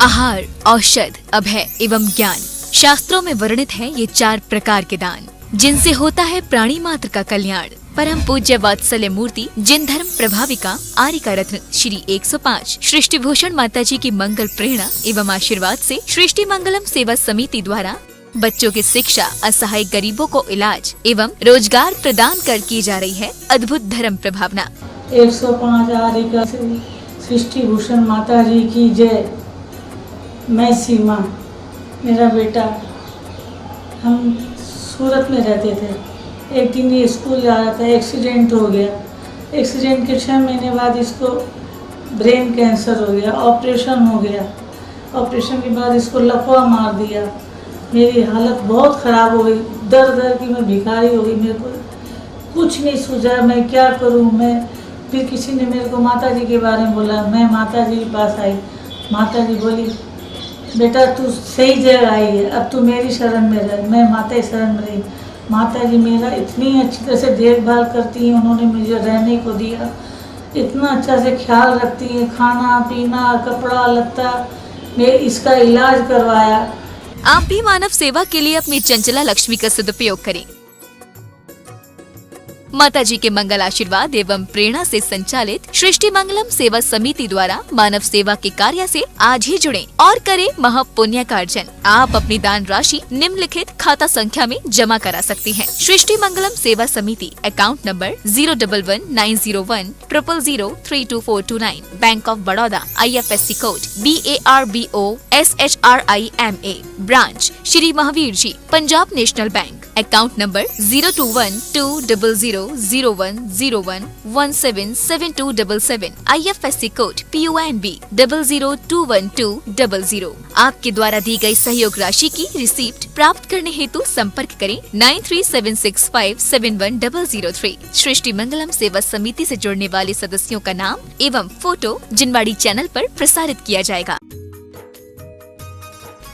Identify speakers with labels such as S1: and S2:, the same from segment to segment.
S1: आहार, औषध, अभय एवं ज्ञान। शास्त्रों में वर्णित है ये 4 प्रकार के दान, जिनसे होता है प्राणी मात्र का कल्याण। परम पूज्य वात्सल्य मूर्ति जिन धर्म प्रभाविका आर्यका रत्न श्री 105 सृष्टि भूषण माता जी की मंगल प्रेरणा एवं आशीर्वाद से सृष्टि मंगलम सेवा समिति द्वारा बच्चों की शिक्षा, असहाय गरीबों को इलाज एवं रोजगार प्रदान कर की जा रही है अद्भुत धर्म प्रभावना।
S2: 105 आर्यका सृष्टि भूषण माता जी की जय। मैं सीमा, मेरा बेटा, हम सूरत में रहते थे। एक दिन ये स्कूल जा रहा था, एक्सीडेंट हो गया। एक्सीडेंट के 6 महीने बाद इसको ब्रेन कैंसर हो गया, ऑपरेशन हो गया। ऑपरेशन के बाद इसको लकवा मार दिया। मेरी हालत बहुत ख़राब हो गई, दर दर की मैं भिखारी हो गई। मेरे को कुछ नहीं सूझा, मैं क्या करूं। मैं फिर किसी ने मेरे को माता जी के बारे में बोला। मैं माता जी के पास आई। माता जी बोली, बेटा तू सही जगह आई है, अब तू मेरी शरण में रह। मैं माता की शरण में रही। माता जी मेरा इतनी अच्छी तरह से देखभाल करती हैं। उन्होंने मुझे रहने को दिया, इतना अच्छा से ख्याल रखती हैं, खाना पीना, कपड़ा लत्ता। मैं इसका इलाज करवाया।
S1: आप भी मानव सेवा के लिए अपनी चंचला लक्ष्मी का सदुपयोग करें। माता जी के मंगल आशीर्वाद एवं प्रेरणा से संचालित सृष्टि मंगलम सेवा समिति द्वारा मानव सेवा के कार्य से आज ही जुड़ें और करें महापुण्य का अर्जन। आप अपनी दान राशि निम्नलिखित खाता संख्या में जमा करा सकती हैं। सृष्टि Mangalam Seva Samiti, account number 0119010003249, bank of Baroda, IFSC code BARBO SHRIMA, branch Shri Mahavir ji, Punjab national bank, account number 0212000101177277, IFSC code PONB 0021200। आपके द्वारा दी गई सहयोग राशि की रिसीप्ट प्राप्त करने हेतु संपर्क करें 9376571003। सृष्टि मंगलम सेवा समिति से जुड़ने वाले सदस्यों का नाम एवं फोटो जिनवाड़ी चैनल पर प्रसारित किया जाएगा।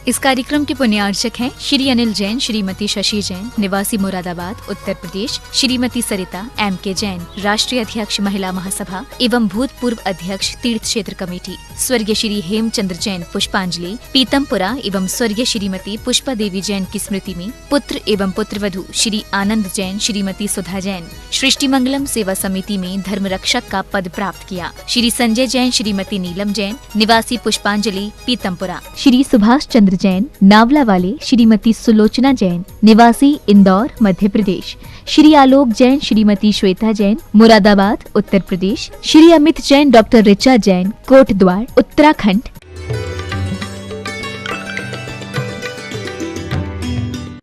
S1: इस कार्यक्रम के पुण्यार्चक हैं श्री अनिल जैन, श्रीमती शशि जैन, निवासी मुरादाबाद, उत्तर प्रदेश, श्रीमती सरिता MK जैन, राष्ट्रीय अध्यक्ष महिला महासभा एवं भूतपूर्व अध्यक्ष तीर्थ क्षेत्र कमेटी, स्वर्गीय श्री हेमचंद्र जैन पुष्पांजलि पीतमपुरा एवं स्वर्गीय श्रीमती पुष्पा देवी जैन की स्मृति में पुत्र एवं पुत्रवधू श्री आनंद जैन, श्रीमती सुधा जैन सृष्टि मंगलम सेवा समिति में धर्म रक्षक का पद प्राप्त किया। श्री संजय जैन, श्रीमती नीलम जैन, निवासी पुष्पांजलि पीतमपुरा, श्री सुभाष चंद्र जैन नावला वाले, श्रीमती सुलोचना जैन निवासी इंदौर मध्य प्रदेश, श्री आलोक जैन, श्रीमती श्वेता जैन मुरादाबाद उत्तर प्रदेश, श्री अमित जैन, डॉक्टर ऋचा जैन कोटद्वार उत्तराखंड।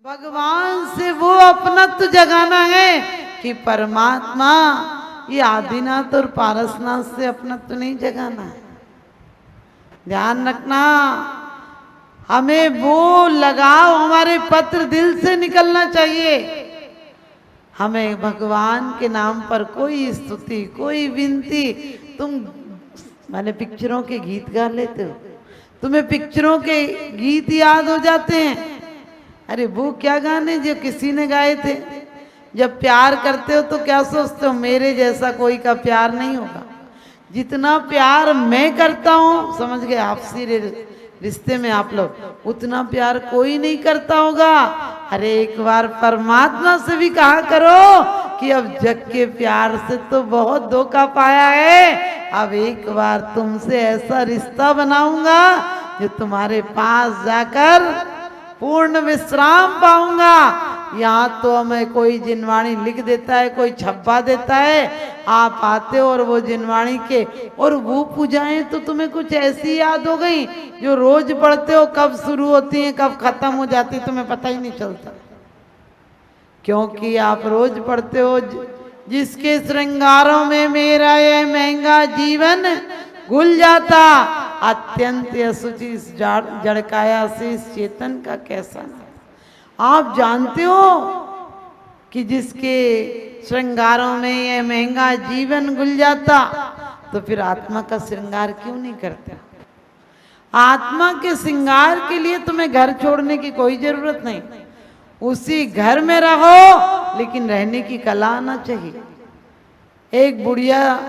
S3: भगवान से वो अपनत्व जगाना है कि परमात्मा ये आदिनाथ और पारसनाथ से अपनत्व नहीं जगाना है। ध्यान रखना, हमें वो लगाव हमारे पत्र दिल से निकलना चाहिए। हमें भगवान के नाम पर कोई स्तुति, कोई विनती। मैंने पिक्चरों के गीत गा लेते हो, तुम्हें पिक्चरों के गीत याद हो जाते हैं। अरे वो क्या गाने जो किसी ने गाए थे। जब प्यार करते हो तो क्या सोचते हो, मेरे जैसा कोई का प्यार नहीं होगा। जितना प्यार मैं करता हूँ, समझ गए, आपसी रिश्ते में आप लोग, उतना प्यार कोई नहीं करता होगा। अरे एक बार परमात्मा से भी कहा करो कि अब जग के प्यार से तो बहुत धोखा पाया है, अब एक बार तुमसे ऐसा रिश्ता बनाऊंगा जो तुम्हारे पास जाकर पूर्ण विश्राम पाऊंगा। यहाँ तो हमें कोई जिनवाणी लिख देता है, कोई छप्पा देता है, आप आते हो और वो जिनवाणी के और वो पूजाएं तो तुम्हें कुछ ऐसी याद हो गई जो रोज पढ़ते हो, कब शुरू होती हैं कब खत्म हो जाती तुम्हें पता ही नहीं चलता, क्योंकि आप रोज पढ़ते हो। जिसके श्रृंगारों में मेरा ये महंगा जीवन घुल जाता, अत्यंत असुचि जड़काया से इस चेतन का कैसा। आप जानते हो कि जिसके श्रृंगारों में ये महंगा जीवन घुल जाता, तो फिर आत्मा का श्रृंगार क्यों नहीं करता। आत्मा के श्रृंगार के लिए तुम्हें घर छोड़ने की कोई जरूरत नहीं, उसी घर में रहो, लेकिन रहने की कला आना चाहिए। एक बुढ़िया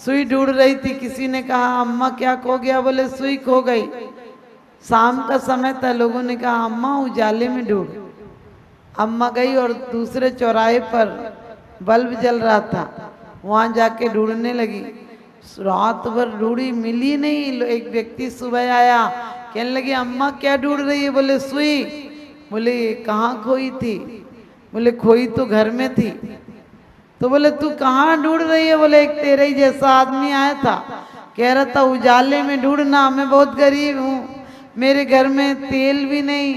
S3: सुई ढूंढ रही थी, किसी ने कहा अम्मा क्या खो गया, बोले सुई खो गई। शाम का समय था, लोगों ने कहा अम्मा उजाले में ढूंढ। अम्मा गई और दूसरे चौराहे पर बल्ब जल रहा था, वहां जाके ढूंढने लगी। रात भर ढूंढी, मिली नहीं। एक व्यक्ति सुबह आया, कहने लगे अम्मा क्या ढूंढ रही है? बोले सुई। बोले कहाँ खोई थी? बोले खोई तो घर में थी। तो बोले तू कहाँ ढूंढ रही है? बोले एक तेरे ही जैसा आदमी आया था, कह रहा था उजाले में ढूंढना, मैं बहुत गरीब हूँ, मेरे घर में तेल भी नहीं,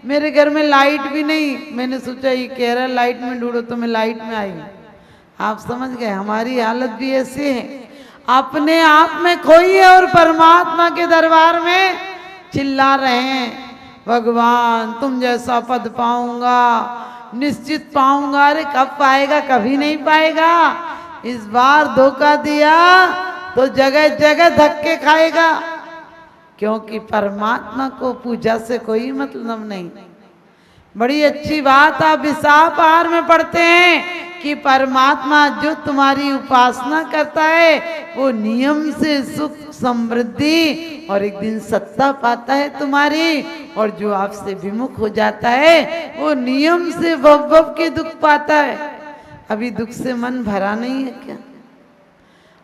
S3: मेरे घर में लाइट भी नहीं। मैंने सोचा ये कह रहा लाइट में ढूंढो तो मैं लाइट में आई। आप समझ गए, हमारी हालत भी ऐसी है, अपने आप में खोई है और परमात्मा के दरबार में चिल्ला रहे हैं भगवान तुम जैसा पद पाऊंगा, निश्चित पाऊंगा। अरे कब पाएगा? कभी नहीं पाएगा। इस बार धोखा दिया तो जगह जगह धक्के खाएगा, क्योंकि परमात्मा को पूजा से कोई मतलब नहीं। बड़ी अच्छी बात आप विसापार में पढ़ते हैं कि परमात्मा जो तुम्हारी उपासना करता है वो नियम से सुख समृद्धि और एक दिन सत्ता पाता है तुम्हारी, और जो आपसे विमुख हो जाता है वो नियम से भव के दुख पाता है। अभी दुख से मन भरा नहीं है क्या?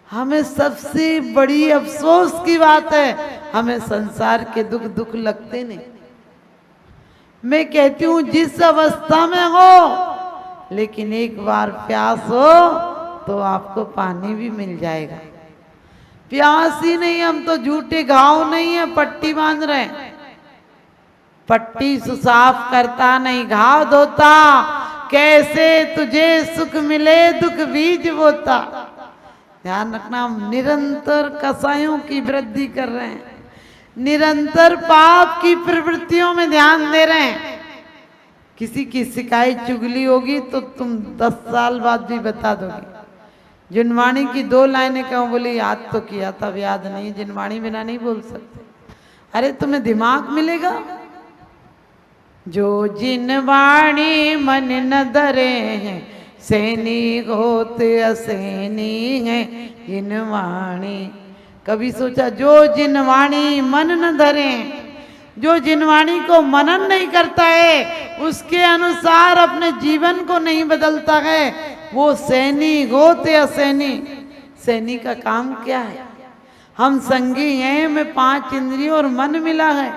S3: हमें सबसे बड़ी अफसोस की बात है, हमें संसार के दुख लगते नहीं। मैं कहती हूँ जिस अवस्था में हो, लेकिन एक बार प्यास हो तो आपको पानी भी मिल जाएगा। प्यास ही नहीं, हम तो झूठे घाव नहीं है पट्टी बांध रहे हैं। पट्टी साफ करता नहीं घाव धोता, कैसे तुझे सुख मिले दुख बीज बोता। ध्यान रखना, हम निरंतर कसायों की वृद्धि कर रहे हैं, निरंतर पाप की प्रवृत्तियों में ध्यान दे रहे हैं। किसी की शिकायत चुगली होगी तो तुम 10 साल बाद भी बता दोगी। जिनवाणी की 2 लाइनें कहूँ, बोली याद तो किया था, याद नहीं। जिनवाणी बिना नहीं बोल सकते। अरे तुम्हें दिमाग मिलेगा। जो जिनवाणी मन न धरे हैं, सैनी होते असैनी है जिनवाणी। कभी सोचा जो जिनवाणी मन न धरे, जो जिनवाणी को मनन नहीं करता है, उसके अनुसार अपने जीवन को नहीं बदलता है, वो सैनी होते असैनी। सैनी का काम क्या है? हम संगी हैं, हमें 5 इंद्रियों और मन मिला है।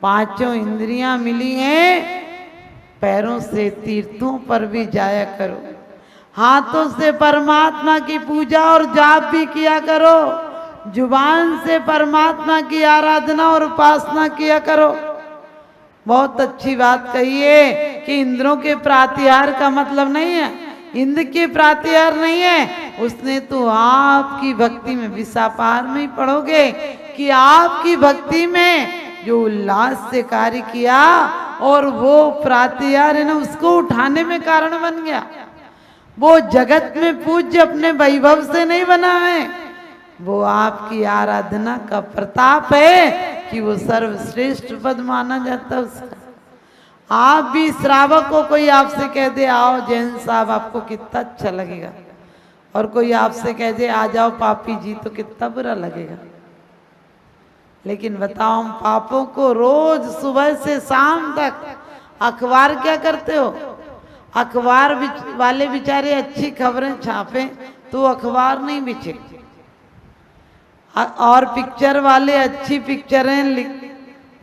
S3: 5 इंद्रियां मिली हैं, पैरों से तीर्थों पर भी जाया करो, हाथों से परमात्मा की पूजा और जाप भी किया करो, जुबान से परमात्मा की आराधना और उपासना किया करो। बहुत अच्छी बात कही है कि इंद्रों के प्रातिहार का मतलब नहीं है, इंद्र के प्रातिहार नहीं है। उसने तो आपकी भक्ति में, विसापार में ही पढ़ोगे कि आपकी भक्ति में जो उल्लास से कार्य किया और वो प्रातिहार है ना, उसको उठाने में कारण बन गया। वो जगत में पूज्य अपने वैभव से नहीं बना है, वो आपकी आराधना का प्रताप है कि वो सर्वश्रेष्ठ पद माना जाता है उसका। आप भी श्रावक को कोई आपसे कह दे आओ जैन साहब, आपको कितना अच्छा लगेगा, और कोई आपसे कह दे आ जाओ पापी जी, तो कितना बुरा लगेगा। लेकिन बताओ, हम पापों को रोज सुबह से शाम तक अखबार क्या करते हो? अखबार वाले बेचारे अच्छी खबरें छापे तो अखबार नहीं बिचे, और पिक्चर वाले अच्छी पिक्चरें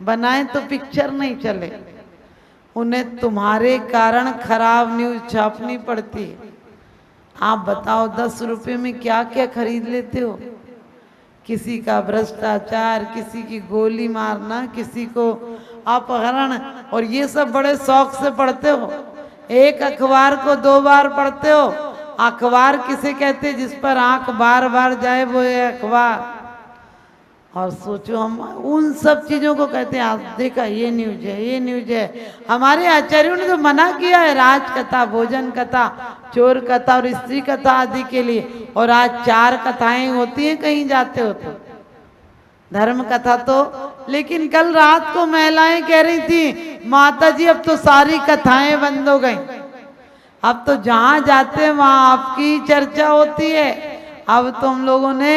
S3: बनाए तो पिक्चर नहीं चले। उन्हें तुम्हारे कारण खराब न्यूज छापनी पड़ती है। आप बताओ 10 रुपए में क्या क्या खरीद लेते हो? किसी का भ्रष्टाचार, किसी की गोली मारना, किसी को अपहरण, और ये सब बड़े शौक से पढ़ते हो। एक अखबार को 2 बार पढ़ते हो। अखबार किसे कहते? जिस पर आंख बार बार जाए वो है अखबार। और सोचो, हम उन सब चीजों को कहते हैं आज देखा ये न्यूज है, ये न्यूज है। हमारे आचार्यों ने तो मना किया है राज कथा, भोजन कथा, चोर कथा और स्त्री कथा आदि के लिए। और आज 4 कथाएं होती हैं कहीं जाते हो तो, धर्म कथा तो। लेकिन कल रात को महिलाएं कह रही थी माता जी अब तो सारी कथाएं बंद हो गई, अब तो जहां जाते हैं वहां आपकी चर्चा होती है। अब तो हम लोगों ने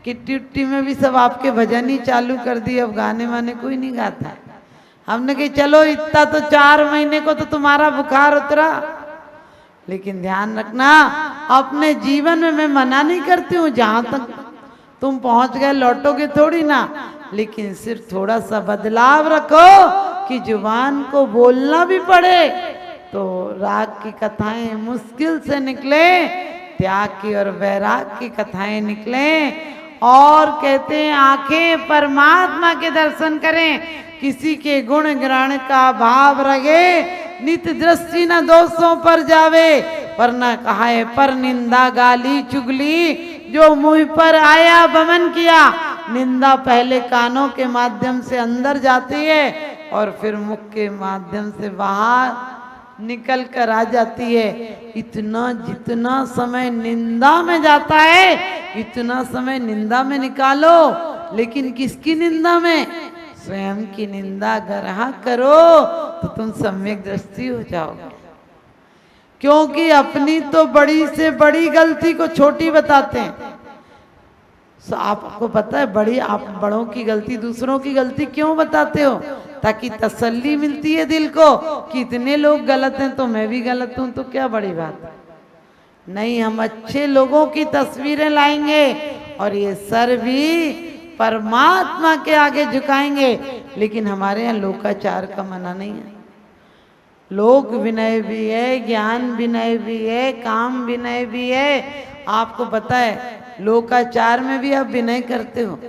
S3: किट्टी उट्टी में भी सब आपके भजन ही चालू कर दिए, अब गाने वाने कोई नहीं गाता है। हमने कही चलो इतना तो 4 महीने को तो तुम्हारा बुखार उतरा, लेकिन ध्यान रखना अपने जीवन में मैं मना नहीं करती हूँ, जहां तक तुम पहुंच गए लौटोगे थोड़ी ना, लेकिन सिर्फ थोड़ा सा बदलाव रखो कि जुबान को बोलना भी पड़े तो राग की कथाएं मुश्किल से निकले, त्याग की और वैराग की कथाएं निकले। और कहते हैं आंखें परमात्मा के दर्शन करें, किसी के गुण ग्रहण का भाव रहे, नित दृष्टि न दोषों पर जावे, पर न कहाए पर निंदा गाली चुगली, जो मुंह पर आया बमन किया। निंदा पहले कानों के माध्यम से अंदर जाती है और फिर मुख के माध्यम से बाहर निकल कर आ जाती है। इतना जितना समय निंदा में जाता है इतना समय निंदा में निकालो, लेकिन किसकी निंदा में? स्वयं की निंदा ग्रहण करो तो तुम सम्यक दृष्टि हो जाओगे। क्योंकि अपनी तो बड़ी से बड़ी गलती को छोटी बताते हैं। आपको पता है बड़ी आप बड़ों की गलती दूसरों की गलती क्यों बताते हो? ताकि तसल्ली मिलती है दिल को कि इतने लोग गलत हैं तो मैं भी गलत हूं, तो क्या बड़ी बात है। नहीं, हम अच्छे लोगों की तस्वीरें लाएंगे और ये सर भी परमात्मा के आगे झुकाएंगे। लेकिन हमारे यहाँ लोकाचार का मना नहीं है। लोक विनय भी है, ज्ञान विनय भी है, काम विनय भी है। आपको पता है लोकाचार में भी आप विनय करते हो।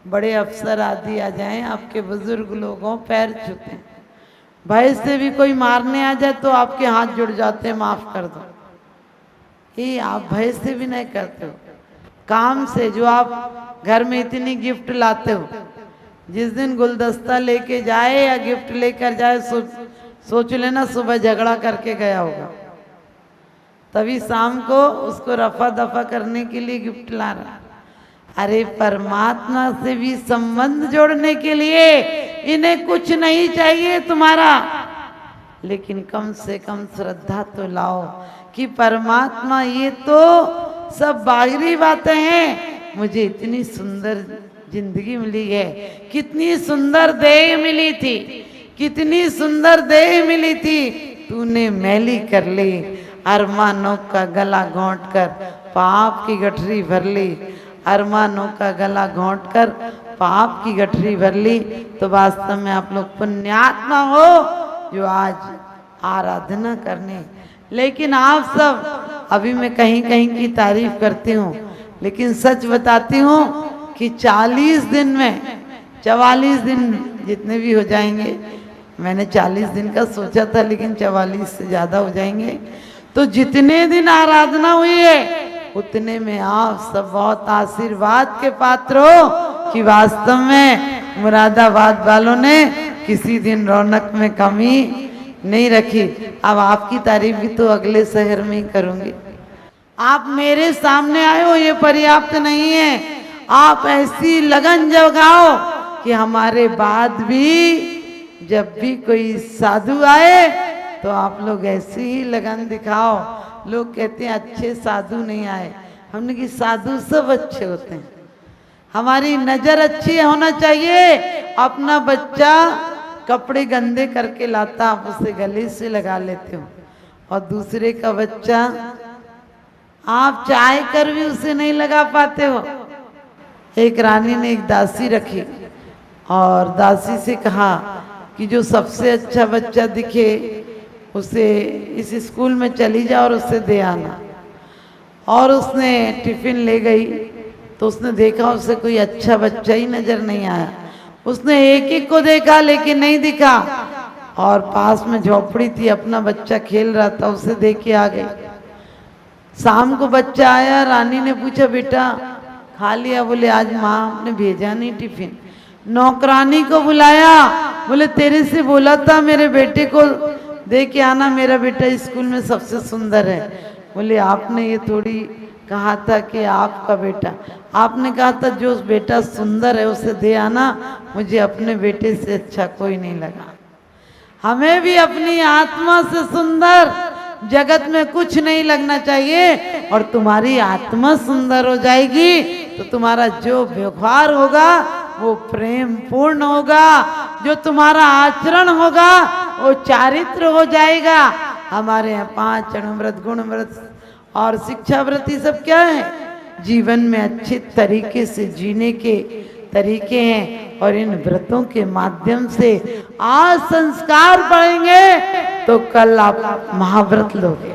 S3: बड़े अफसर आदि आ जाएं, आपके बुजुर्ग लोगों पैर छूते हैं, भय से भी कोई मारने आ जाए तो आपके हाथ जुड़ जाते हैं, माफ कर दो। ये आप भय से भी नहीं करते हो। काम से जो आप घर में इतनी गिफ्ट लाते हो, जिस दिन गुलदस्ता लेके जाए या गिफ्ट लेकर जाए सोच लेना सुबह झगड़ा करके गया होगा, तभी शाम को उसको रफा दफा करने के लिए गिफ्ट ला रहा। अरे परमात्मा से भी संबंध जोड़ने के लिए इन्हें कुछ नहीं चाहिए तुम्हारा, लेकिन कम से कम श्रद्धा तो लाओ कि परमात्मा ये तो सब बाहरी बातें हैं, मुझे इतनी सुंदर जिंदगी मिली है, कितनी सुंदर देह मिली थी, कितनी सुंदर देह मिली थी, तूने मैली कर ली। अरमानों का गला घोंट कर पाप की गठरी भर ली, अरमानों का गला घोंट कर पाप की गठरी भर ली। तो वास्तव में आप लोग पुण्यात्मा हो जो आज आराधना करने। लेकिन आप सब, अभी मैं कहीं कहीं की तारीफ करती हूँ, लेकिन सच बताती हूँ कि 40 दिन में 44 दिन जितने भी हो जाएंगे, मैंने 40 दिन का सोचा था लेकिन 44 से ज़्यादा हो जाएंगे, तो जितने दिन आराधना हुई है उतने में आप सब बहुत आशीर्वाद के पात्र हो कि वास्तव में मुरादाबाद वालों ने किसी दिन रौनक में कमी नहीं रखी। अब आपकी तारीफ भी तो अगले शहर में ही करूंगी। आप मेरे सामने आए हो ये पर्याप्त नहीं है, आप ऐसी लगन जगाओ कि हमारे बाद भी जब भी कोई साधु आए तो आप लोग ऐसी ही लगन दिखाओ। लोग कहते हैं अच्छे साधु नहीं आए, हमने कि साधु सब अच्छे होते हैं, हमारी नजर अच्छी होना चाहिए। अपना बच्चा कपड़े गंदे करके लाता, आप उसे गले से लगा लेते हो, और दूसरे का बच्चा आप चाह कर भी उसे नहीं लगा पाते हो। एक रानी ने एक दासी रखी और दासी से कहा कि जो सबसे अच्छा बच्चा दिखे उसे इस स्कूल में चली जा और उसे दे आना। और उसने टिफिन ले गई तो उसने देखा उसे कोई अच्छा बच्चा ही नजर नहीं आया। उसने एक एक को देखा लेकिन नहीं दिखा, और पास में झोपड़ी थी, अपना बच्चा खेल रहा था, उसे देख के आ गई। शाम को बच्चा आया, रानी ने पूछा बेटा खा लिया? बोले आज माँ ने भेजा नहीं टिफिन। नौकरानी को बुलाया, बोले तेरे से बोला था मेरे बेटे को दे के आना, मेरा बेटा स्कूल में सबसे सुंदर है। बोले आपने ये थोड़ी कहा था कि आपका बेटा, आपने कहा था जो बेटा सुंदर है उसे दे आना, मुझे अपने बेटे से अच्छा कोई नहीं लगा। हमें भी अपनी आत्मा से सुंदर जगत में कुछ नहीं लगना चाहिए, और तुम्हारी आत्मा सुंदर हो जाएगी तो तुम्हारा जो व्यवहार होगा वो प्रेम पूर्ण होगा, जो तुम्हारा आचरण होगा वो चारित्र हो जाएगा। हमारे यहाँ 5 अणुव्रत, गुणव्रत और शिक्षा व्रत ये सब क्या है? जीवन में अच्छे तरीके से जीने के तरीके हैं, और इन व्रतों के माध्यम से आज संस्कार बढ़ेंगे तो कल आप महाव्रत लोगे।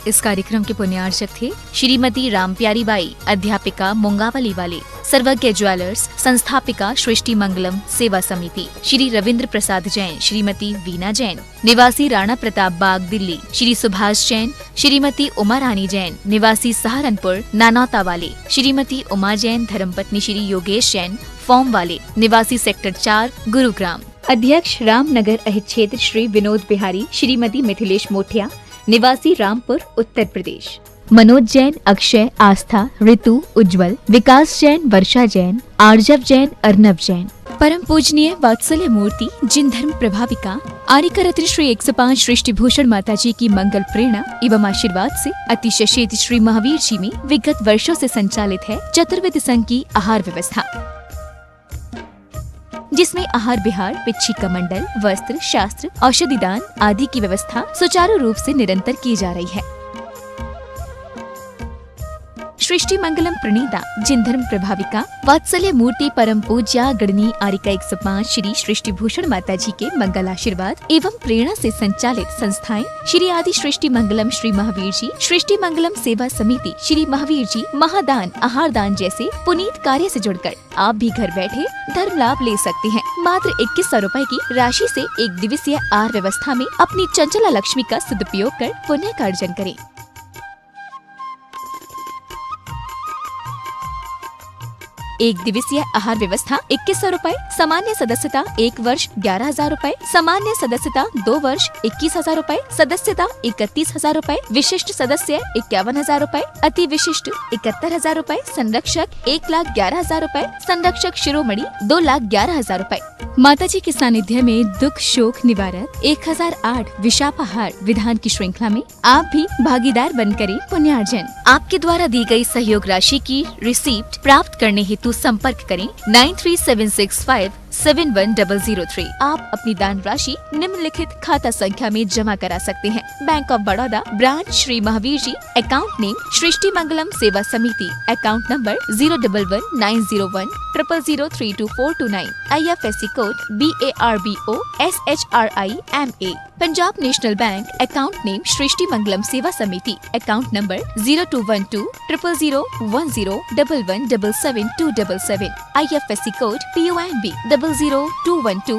S1: इस कार्यक्रम के पुण्यार्चक थे श्रीमती रामप्यारी बाई, अध्यापिका मुंगावली वाले, सर्वज्ञ ज्वेलर्स, संस्थापिका सृष्टि मंगलम सेवा समिति, श्री रविंद्र प्रसाद जैन, श्रीमती वीना जैन, निवासी राणा प्रताप बाग दिल्ली, श्री सुभाष जैन, श्रीमती उमा रानी जैन, निवासी सहारनपुर नानौता वाले, श्रीमती उमा जैन, धर्मपत्नी श्री योगेश जैन, फॉर्म वाले, निवासी सेक्टर 4 गुरुग्राम, अध्यक्ष रामनगर अहित क्षेत्र श्री विनोद बिहारी, श्रीमती मिथिलेश मोठिया, निवासी रामपुर उत्तर प्रदेश, मनोज जैन, अक्षय, आस्था, ऋतु, उज्जवल, विकास जैन, वर्षा जैन, आर्जव जैन, अर्नब जैन। परम पूजनीय वात्सल्य मूर्ति जिन धर्म प्रभाविका आर्यका रत्न श्री 105 सृष्टि भूषण माता जी की मंगल प्रेरणा एवं आशीर्वाद से अतिशय श्री महावीर जी में विगत वर्षों से संचालित है चतुर्विध संघ की आहार व्यवस्था, जिसमें आहार विहार, पिच्छी का मंडल, वस्त्र, शास्त्र, औषधि दान आदि की व्यवस्था सुचारू रूप से निरंतर की जा रही है। सृष्टि मंगलम प्रणीता जिन धर्म प्रभाविका वात्सल्य मूर्ति परम पूज्या गणनी आर्यका 105 श्री सृष्टि भूषण माता जी के मंगल आशीर्वाद एवं प्रेरणा से संचालित संस्थाएं श्री आदि सृष्टि मंगलम श्री महावीर जी, सृष्टि मंगलम सेवा समिति, श्री महावीर जी, महादान, आहार दान जैसे पुनीत कार्य से जुड़कर आप भी घर बैठे धर्म लाभ ले सकते हैं। मात्र 2100 रुपए की राशि से 1 दिवसीय आहार व्यवस्था में अपनी चंचला लक्ष्मी का सदुपयोग कर पुण्य का अर्जन करें। एक दिवसीय आहार व्यवस्था 2100 रुपए, सामान्य सदस्यता 1 वर्ष 11,000 रुपए, सामान्य सदस्यता 2 वर्ष 21,000 रुपए, सदस्यता 31,000 रुपए, विशिष्ट सदस्य 51,000 रुपए, अति विशिष्ट 71,000 रुपए, संरक्षक 1,11,000 रुपए, संरक्षक शिरोमणि 2,11,000 रुपए। माता जी के सानिध्य में दुख शोक निवारक 1008 विशापाहार विधान की श्रृंखला में आप भी भागीदार बन करें पुण्यार्जन। आपके द्वारा दी गई सहयोग राशि की रिसीप्ट प्राप्त करने हेतु संपर्क करें 9376571003। आप अपनी दान राशि निम्नलिखित खाता संख्या में जमा करा सकते हैं। Bank of Baroda, branch Shri Mahavir ji, account name Srishti Mangalam Seva Samiti, account number 0119010003249, IFSC code BARBO SHRIMA। Punjab national bank, account name Srishti Mangalam Seva Samiti, account number 02120010117777, IFSC code PONB 00212